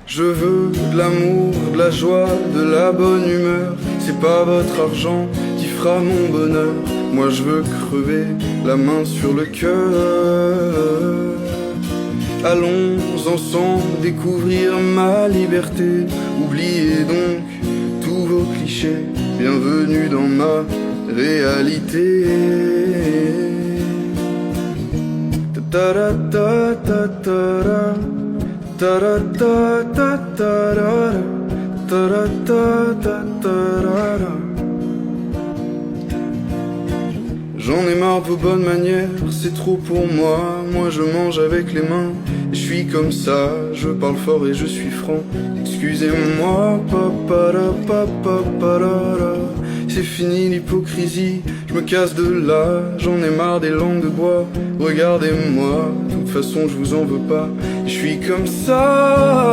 Je veux de l'amour, de la joie, de la bonne humeur. C'est pas votre argent qui fera mon bonheur. Moi je veux crever la main sur le cœur. Allons ensemble découvrir ma liberté. Oubliez donc tous vos clichés. Bienvenue dans ma réalité. Ta-ta-ta-ta-ta-ra. Ta-ra-ta-ta-ta-ra-ra. Ta-ra-ta-ta-ta-ra-ra. J'en ai marre de vos bonnes manières, c'est trop pour moi. Moi je mange avec les mains, et je suis comme ça. Je parle fort et je suis franc. Excusez-moi, pa-pa-ra-pa-pa-pa-ra-ra. C'est fini l'hypocrisie, je me casse de là. J'en ai marre des langues de bois. Regardez-moi, de toute façon je vous en veux pas. Je suis comme ça.